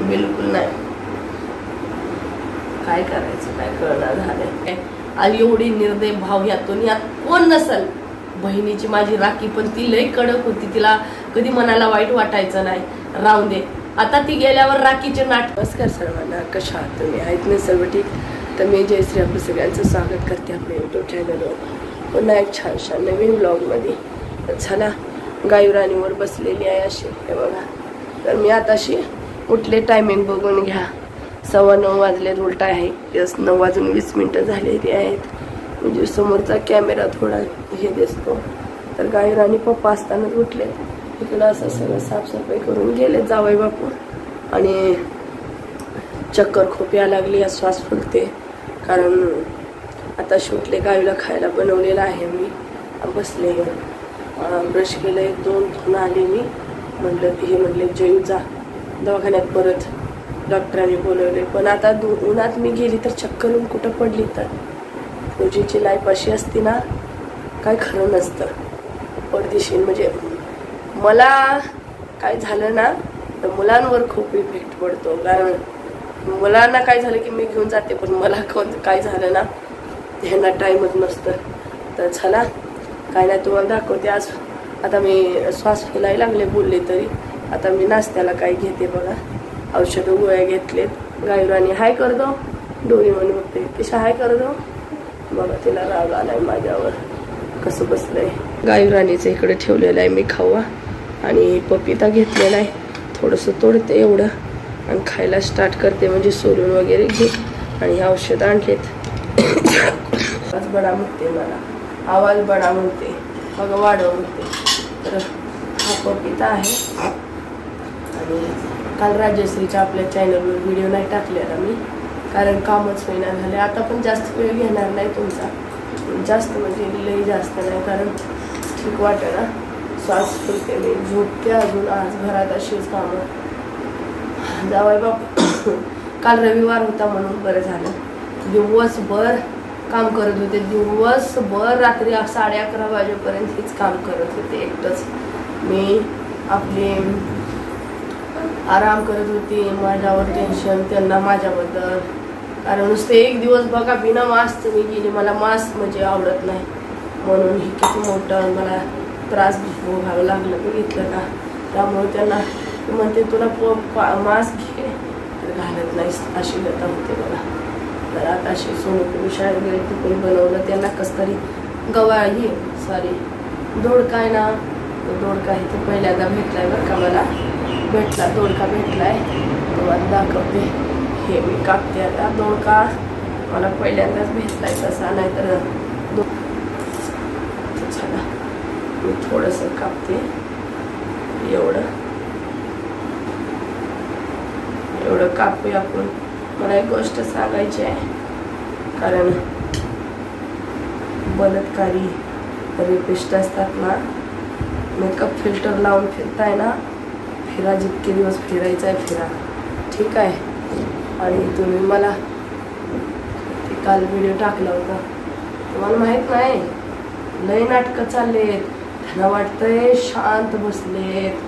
बिलकुल नाही. काय करायचं काय कळणार झालंय. आणि एवढी निर्दय भाव यातून यात कोण नसल. बहिणीची माझी राखी पण ती लई कडक होती, तिला कधी मनाला वाईट वाटायचं नाही. राहून दे. आता ती गेल्यावर राखीचे नाटक. नमस्कार सर्वांना, कशा आहात तुम्ही? आहेत ना सर्व ठीक? तर मी जयश्री आपलं सगळ्यांचं स्वागत करते आपल्या यूट्यूब चॅनलवर पुन्हा एक छानशा नवीन ब्लॉगमध्ये. तर चला, गायुराणीवर बसलेली आहे अशी, हे बघा. तर मी आताशी उठले, टायमिंग बघून घ्या, 9:15 वाजले. उलटा आहे, 9:20 झालेली आहेत. म्हणजे समोरचा कॅमेरा थोडा हे दिसतो. तर गायुराणी पप्पा असतानाच उठले. इकडं असं सगळं साफसफाई करून गेले जावई बापू. आणि चक्कर खूप यायला लागली, श्वास फुलते. कारण आता उठले. गायूला खायला बनवलेलं आहे. मी बसले, ब्रश केलं, 1-2 धुवून आले. मी म्हटलं जयू जा दवाखान्यात, परत डॉक्टरांनी बोलवले. पण आता उन्हात मी गेली तर चक्कर येऊन कुठं पडली तर रोजीची लाईफ अशी असती ना, काय खरं नसतं. परदेशी म्हणजे मला काय झालं ना तर मुलांवर खूप इफेक्ट पडतो. कारण मुलांना काय झालं की मी घेऊन जाते, पण मला काय झालं ना ह्यांना टाईमच नसतं. तर चला, काय नाही तुम्हाला दाखवते आज. आता मी श्वास फुलायला लागले बोलले तरी. आता मी नाश्त्याला काय घेते बघा. औषधं गोळ्या घेतलेत. गायुराणी हाय कर दो, डोरी म्हणून बघते. कशा हाय कर दो बघा. तिला राग आलाय माझ्यावर, कसं बसलंय. गायुराणीचं इकडे ठेवलेलं आहे मी खावा. आणि पपिता घेतलेला आहे, थोडंसं तोडते एवढं आणि खायला स्टार्ट करते. म्हणजे सोलून वगैरे घे. आणि औषध आणलेत. आवाज बडा म्हणते, मला आवाज बडा म्हणते, मग वाढव म्हणते. तर हा पपिता आहे. आणि काल राजश्रीच्या आपल्या चॅनलवर व्हिडिओ नाही टाकलेला मी, कारण कामच होईना झाले. आता पण जास्त वेळ घेणार नाही तुमचा, जास्त म्हणजे लई जास्त नाही, कारण ठीक वाटतं ना. श्वास फुलते, मी झोपते अजून. आज घरात अशीच कामं. जावई बाप काल रविवार होता म्हणून बरं झालं. दिवसभर काम करत होते, दिवसभर रात्री 11:30 वाजेपर्यंत हेच काम करत होते एकटंच. मी आपले आराम करत होती. माझ्यावर टेन्शन, त्यांना माझ्याबद्दल. कारण नुसते एक दिवस बघा बिना मास्क मी गेली. मला मास्क म्हणजे आवडत नाही, म्हणून हे किती मोठं मला त्रास भोगावं लागलं. बघितलं का? त्यामुळे त्यांना म्हणते तुला मास्क घे, तर घालत नाहीस, अशी लता होते बघा. तर आता अशी सोनू शाळेत गेले, तिकडून बनवलं त्यांना कसं तरी. गवाळी सॉरी दोडका आहे ना, दोडका आहे तो पहिल्यांदा भेटलाय बरं का मला. भेटला दोडका भेटलाय, तुम्हाला दाखवते. हे मी कापते आता. दोडका मला पहिल्यांदाच भेटलाय तसा, नाहीतर चला मी थोडंसं कापते. एवढं कापूया आपण. मला एक गोष्ट सांगायची आहे, कारण बलात्कारी रेपिस्ट असतात ना, मेकअप फिल्टर लावून फिरताय ना, फिरा जितके दिवस फिरायचं आहे फिरा, ठीक आहे. आणि तुम्ही मला काल व्हिडिओ टाकला होता, तुम्हाला माहीत नाही लय नाटकं चाललेत. त्यांना वाटतंय शांत बसलेत.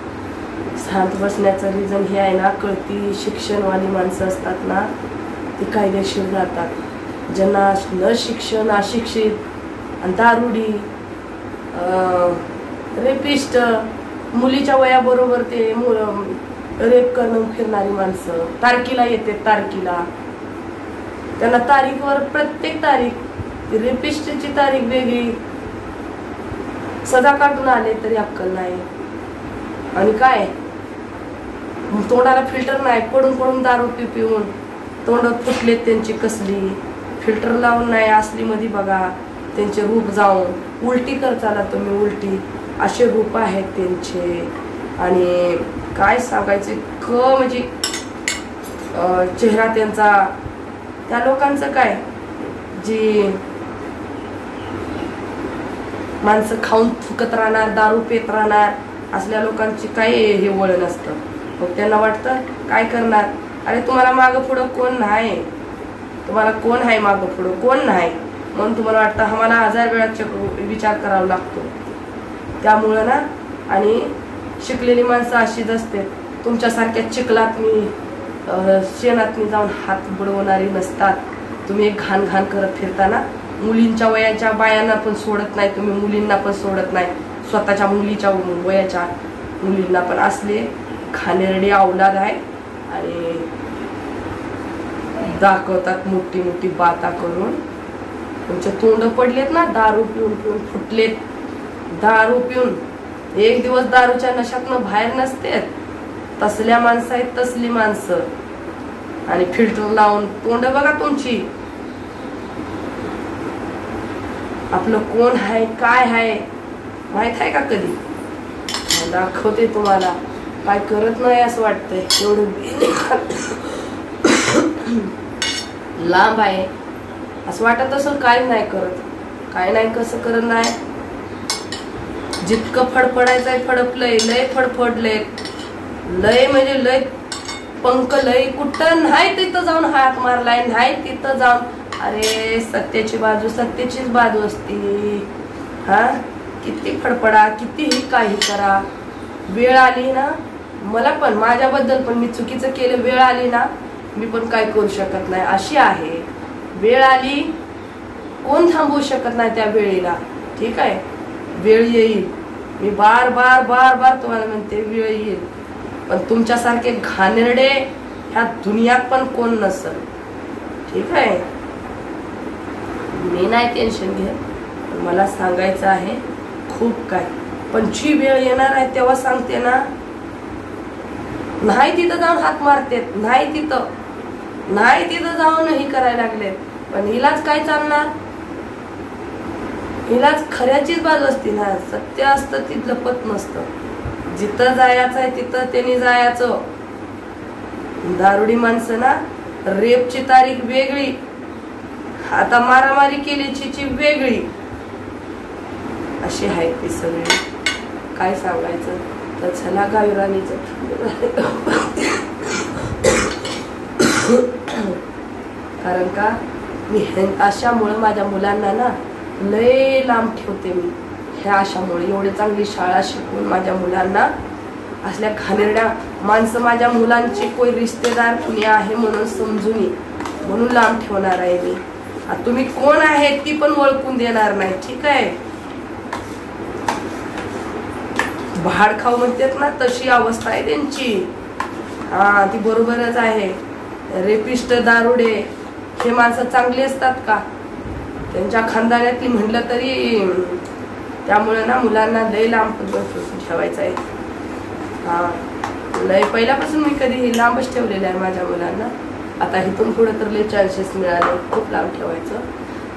शांत बसण्याचं रिझन हे आहे ना, कळती शिक्षणवाली माणसं असतात ना, ती कायदेशीर जातात. ज्यांना न शिक्षण, अशिक्षित आणि दारुडी, रेपिस्ट, मुलीच्या वयाबरोबर ते रेप करणं फिरणारी माणसं तारकीला येते. तारकीला त्यांना तारीखवर, प्रत्येक तारीख, रेपिस्टची तारीख वेगळी. सजा काढून आले तरी अक्कल नाही. आणि काय तोंडाला फिल्टर नाही, पडून दारू पिऊन तोंडात फुटलेत त्यांची कसली. फिल्टर लावून नाही, असली मध्ये बघा त्यांचे रूप जाऊन उलटी करताना तुम्ही, उलटी असे रूप आहेत त्यांचे. आणि काय सांगायचे म्हणजे चेहरा त्यांचा. त्या लोकांचं काय, जी माणसं खाऊन थुकत राहणार, दारू पेत राहणार, असल्या लोकांची काय हे वळण असतं. मग त्यांना वाटतं काय करणार. अरे तुम्हाला मागं पुढं कोण नाही, तुम्हाला कोण आहे मागं पुढं कोण नाही, म्हणून तुम्हाला वाटतं आम्हाला 1000 वेळा विचार करावा लागतो. त्यामुळं ना, आणि शिकलेली माणसं अशीच असते. तुमच्यासारख्या चिखलात मी शेणातनी जाऊन हात बुडवणारी नसतात. तुम्ही एक घाण घाण करत फिरताना मुलींच्या वयाच्या बायांना पण सोडत नाही तुम्ही, मुलींना पण सोडत नाही, स्वतःच्या मुलीच्या वयाच्या मुलींना पण. असले घाणेरडी औलाद आहे आणि दाखवतात मोठी मोठी बाता करून. तुमचे तोंड पडलेत ना, दारू पिऊन पिऊन फुटलेत. दारू पिऊन एक दिवस दारूच्या नशातनं बाहेर नसते. तसल्या माणसं आहेत, तसली माणसं. आणि फिल्टर लावून तोंड बघा तुमची. आपलं कोण आहे काय आहे माहित आहे का कधी? दाखवते तुम्हाला. काय करत नाही असं वाटतंय, एवढं लांब आहे असं वाटत असं. काय नाही करत, काय नाही कसं करत नाही. जितकं फडफडायचंय फडफलंय, लय फडफडलंय, लय म्हणजे लय पंख लय. कुठं नाही तिथं जाऊन हात मारलाय, नाही तिथं जाऊन. अरे सत्याची बाजू सत्याचीच बाजू असती. हा किती फडफडा, कितीही काही करा, वेळ आली ना, मला पण माझ्याबद्दल पण मी चुकीचं केलं, वेळ आली ना मी पण काय करू शकत नाही अशी आहे. वेळ आली, कोण थांबवू शकत नाही त्या वेळेला. ठीक आहे, वेळ येईल. मी बार बार बार बार तुम्हाला म्हणते वेळ येईल. पण तुमच्यासारखे घाणेरडे ह्या दुनियात पण कोण नसल. ठीक आहे, मी नाही टेन्शन घेत, मला सांगायचं आहे खूप काय. पण जी वेळ येणार आहे तेव्हा सांगते ना, नाही तिथं जाऊन हात मारतेत, नाही तिथं जाऊन हे करायला लागलेत. पण हिलाच काय चालणार? हिलाच खऱ्याचीच बाजू असते ना. सत्य असतं ती लपत नसतं. जिथं जायचं आहे तिथं त्यांनी जायचं. दारुडी माणसं ना, रेपची तारीख वेगळी, आता मारामारी केल्याची वेगळी, अशी आहे ती सगळी. काय सांगायचं. तर चला गायुराणीचं कारण का मी अशामुळे माझ्या मुलांना ना लय लांब ठेवते. मी ह्या अशामुळे एवढी चांगली शाळा शिकवून माझ्या मुलांना असल्या घाणेरड्या माणसं माझ्या मुलांचे कोई रिश्तेदार कुणी आहे म्हणून समजून म्हणून लांब ठेवणार आहे मी. तुम्ही कोण आहे ती पण ओळखून देणार नाही. ठीक आहे, भाड खाऊ म्हणतात ना, तशी अवस्था आहे त्यांची. हा ती बरोबरच आहे. रेपिस्ट दारुडे हे माणसं चांगली असतात का? त्यांच्या खानदानातली म्हणलं तरी. त्यामुळे ना मुलांना लय लांब ठेवायचं आहे. हा लय पहिल्यापासून मी कधी लांबच ठेवलेलं आहे माझ्या मुलांना. आता इथून पुढे तर लय चान्सेस मिळाले खूप लांब ठेवायचं.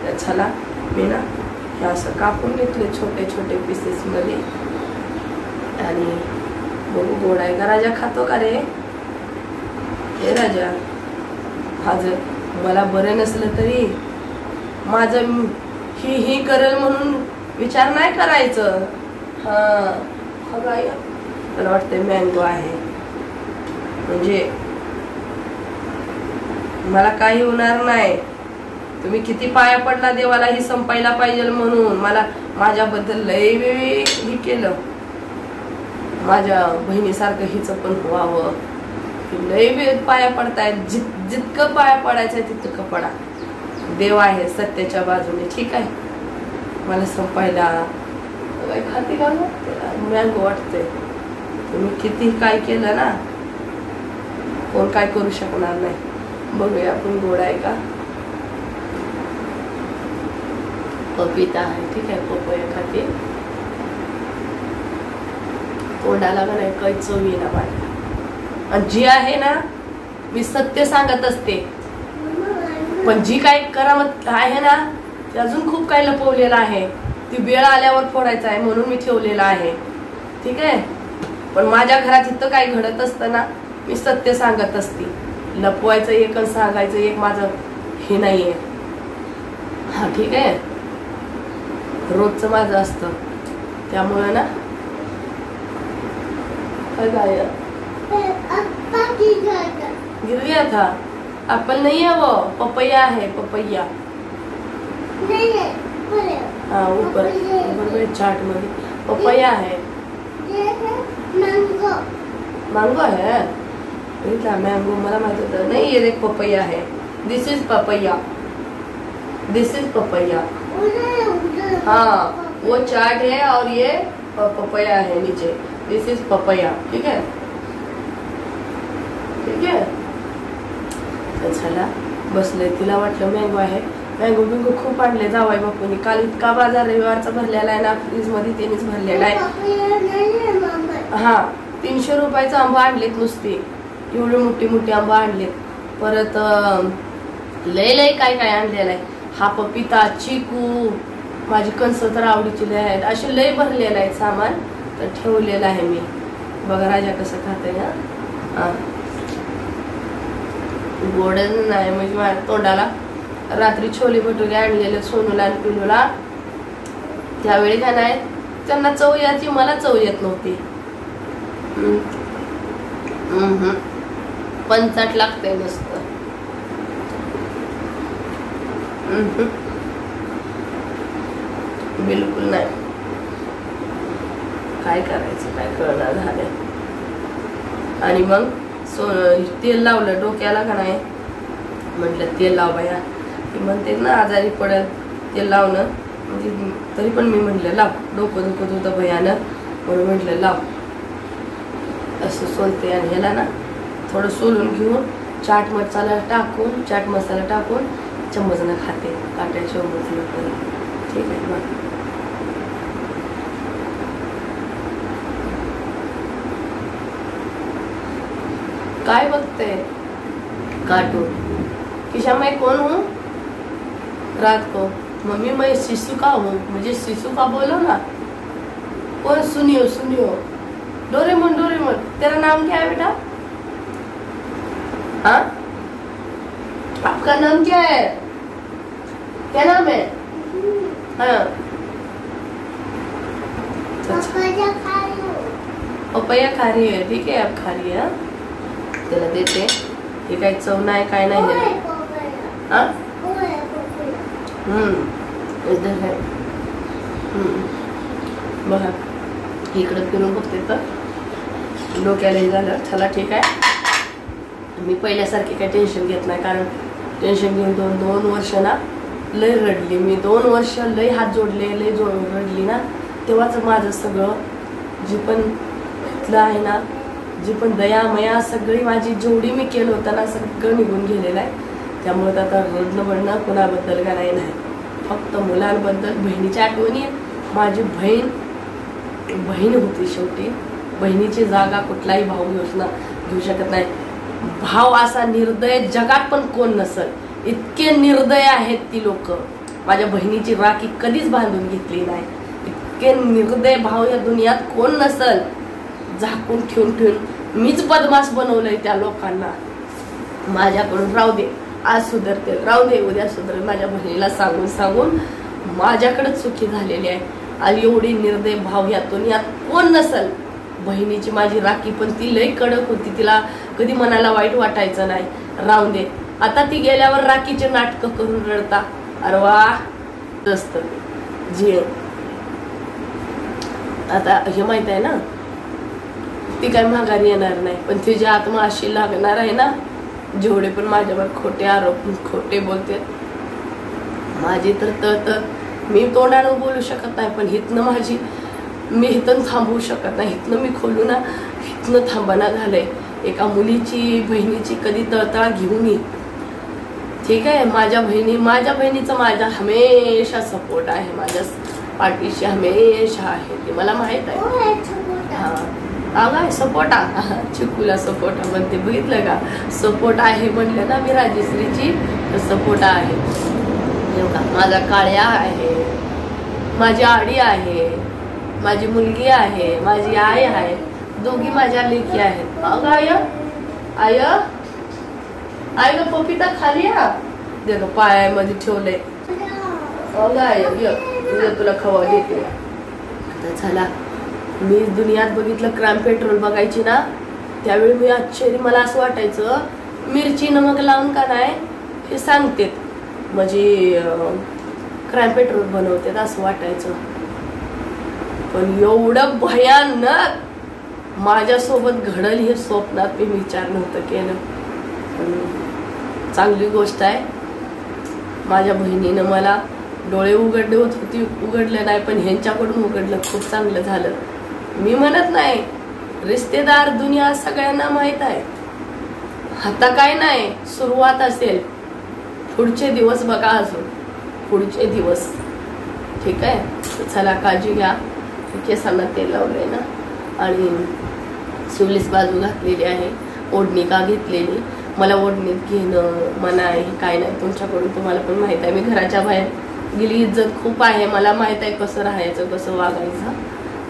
तर चला मी ना हे असं कापून घेतले छोटे छोटे पीसेस मध्ये. आणि बघू गोड आहे का? राजा खातो का रे? हे राजा, आज मला बरं नसलं तरी माझं ही करेल म्हणून विचार नाही करायचं. हा काय मला वाटतं मँगो आहे म्हणजे मला काही होणार नाही. तुम्ही किती पाया पडला देवाला ही संपायला पाहिजे म्हणून. मला माझ्याबद्दल लय वेळी ही केलं. माझ्या बहिणीसारखं हिचं पण व्हावं. लय वेळ पाया पडतायत. जितकं पाया पडायचंय तितकं पडा. देव आहे सत्याच्या बाजूने. ठीक आहे, मला संपायला काय खाते का मँगो वाटते. तुम्ही किती काय केलं ना, कोण काय करू शकणार नाही. बघूया आपण गोड आहे का? पपीता आहे. ठीक आहे, पपया खाते. तोंडाला का नाही काही चवी ना माझ्या. आणि जी आहे ना, मी सत्य सांगत असते. पण जी काय करामत आहे ना, ते अजून खूप काही लपवलेलं आहे. ती वेळ आल्यावर फोडायचं आहे म्हणून मी ठेवलेलं आहे. ठीक आहे, पण माझ्या घरात इथं काय घडत असतं ना, मी सत्य सांगत असते. लपवायचं एक आणि सांगायचं एक माझं हे नाहीये. हा ठीक आहे, रोजचं माझं असतं. त्यामुळे ना गाय गिर गया था. एप्पल नहीं है, वो पपैया है. पपैया हाँ ऊपर ऊपर चाट मध्ये पपैया है. मैंगो है. बघितला मँगो मला माहित होतं नाही. ये एक पपैया है. दिस इज पपैया. दिस इज पपैया. हाँ वो चाट है और ये पपैया है नीचे. दिस इज पपैया. ठीक है ठीक है. तर चला बसले. तिला वाटलं मँगो आहे. मँगो बिंगो खूप आणले जावाई बापूंनी. काल इतका बाजार रविवारचा भरलेला आहे ना फ्रीज मध्ये त्यांनीच भरलेला आहे. हा 300 रुपयाचा आंबा आणलेत नुसते. एवढे मोठी मोठी आंबा आणलेत. परत लय लय काय काय आणलेलं आहे. हा पपिता चिकू माझी कणस तर आवडीची लय आहेत. असे लय भरलेलं आहे सामान. तर ठेवलेलं आहे मी. बघा राजा कसं खाते. हा गोडच नाही म्हणजे माझ्या तोंडाला. रात्री छोले भटुरे आणलेले सोनूला आणि पिलूला. त्यावेळी काय नाही त्यांना चव याची मला चव येत नव्हती. पंचाट लागतंय नुसतं. बिलकुल नाही. काय करायचं काय कळणार झालंय. आणि मग तेल लावलं डोक्याला का नाही. म्हटलं तेल लाव बाया. ती म्हणते ना आजारी पडेल तेल लावणं. म्हणजे तरी पण मी म्हटलं लाव. डोकं दुखत होतं भयानक म्हणून म्हटलं लाव. असं सोलते आणि ह्याला ना थोडं सोलून घेऊन चाट मसाला टाकून चम्मचनं खाते. काट्या चम्मचनं करून. ठीक आहे बघ. काय बघते कार्टून. किशा मैं कौन हूँ रात को. मम्मी मैं शिशु का हूँ. मुझे शिशु का बोलो ना. और सुनियो सुनियो. डोरेमोन डोरेमोन तेरा नाम क्या है बेटा. हाँ आपका नाम क्या है. क्या नाम है. हाँ पपैया खा रही है. ठीक है आप खा रही है. त्याला देते. हे काही चव नाही काय नाही. हाँ इधर है. बघा इकडं फिरून बघते तर डोक्याला हे झालं. चला ठीक आहे. मी पहिल्यासारखे काही टेन्शन घेत नाही. कारण टेन्शन घेऊन दोन वर्ष ना लय रडली मी. 2 वर्ष लय हात जोडले लय रडली ना. तेव्हाच माझं सगळं जी पण इथलं आहे ना जी पण दया मया सगळी माझी जेवढी मी केलं होतं ना सगळं निघून गेलेलं आहे. त्यामुळे आता रडणं बडणं कोणाबद्दल का नाही. फक्त मुलांबद्दल बहिणीच्या आठवणी. माझी बहीण होती शेवटी. बहिणीची जागा कुठलाही भाऊ घेऊ शकत नाही. भाव असा निर्दय जगात पण कोण नसल. इतके निर्दय आहेत ती लोक. माझ्या बहिणीची राखी कधीच बांधून घेतली नाही. इतके निर्दय भाव या दुनियात कोण नसल. झाकून ठेवून मीच बदमाश बनवलंय त्या लोकांना. माझ्याकडून राहू दे आज सुधरते राहू दे उद्या सुधरेल. माझ्या बहिणीला सांगून माझ्याकडेच सुखी झालेली आहे. आणि एवढी निर्दय भाव या दुनियात कोण नसल. बहिणीची माझी राखी पण ती लय कडक होती. तिला कधी मनाला वाईट वाटायचं नाही. राहू दे. आता ती गेल्यावर राखीचे नाटक करून रडता. अरे वा असत जे आता हे माहित आहे ना. ती काय माघारी येणार नाही. पण तिची आत्मा अशी लागणार आहे ना. जेवढे पण माझ्यावर खोटे आरोप खोटे बोलते माझी तर मी तोंडानं बोलू शकत नाही. पण हितनं मी हितन थांबवू शकत नाही. हितनं मी खोलू ना हितनं थांबना झालंय. एका मुलीची बहिणीची कधी तळतळा घेऊन ये. ठीक आहे. माझ्या बहिणीचा माझा हमेशा सपोर्ट आहे. माझ्या पाठीशी हमेशा आहे. ते मला माहित आहे. हा अगं सपोर्टा चिकूला सपोर्टा म्हणते. बघितलं का सपोर्ट आहे म्हणलं ना मी राजश्रीची तर सपोर्टा आहे. माझा काळ्या आहे. माझी आडी आहे. माझी मुलगी आहे. माझी आई आहे. दोघी माझ्या लेकी आहेत. अगं आय ग पपिता खाली हा. दे ग पायामध्ये ठेवलंय. अगं आय तुला खवा देते. आता झाला. मी दुनियात बघितलं क्राईम पेट्रोल बघायची ना त्यावेळी मी आश्चर्य मला असं वाटायचं मिरची नमक लावून का नाही हे सांगते म्हणजे क्राईम पेट्रोल बनवते असं वाटायचं. पण एवढं भयानक माझ्यासोबत घडल हे स्वप्नात मी विचार नव्हतं केलं. पण चांगली गोष्ट आहे, माझ्या बहिणीनं मला डोळे उघडले होती, उघडले नाही पण ह्यांच्याकडून उघडलं, खूप चांगलं झालं. मी म्हणत नाही, रिश्तेदार दुनिया सगळ्यांना माहीत आहे. आता काय नाही, सुरुवात असेल, पुढचे दिवस बघा, अजून पुढचे दिवस. ठीक आहे, चला काळजी घ्या. केसांना तेल लावलंय ना, आणि शिवलीस बाजू घातलेली आहे. ओढणी का घेतलेली, मला ओढणीत घेणं मना आहे काय नाही तुमच्याकडून, तुम्हाला पण माहित आहे. मी घराच्या बाहेर गेली, इज्जत खूप आहे, मला माहित आहे कसं राहायचं कसं वागायचं.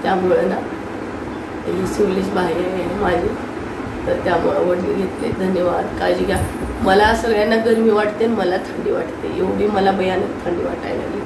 त्यामुळे ना ही शिवलीस बाई आहे माझी, तर त्यामुळे ओढणी घेतली. धन्यवाद, काळजी घ्या. मला सगळ्यांना गरमी वाटते, मला थंडी वाटते, एवढी मला भयानक थंडी वाटायला लागली.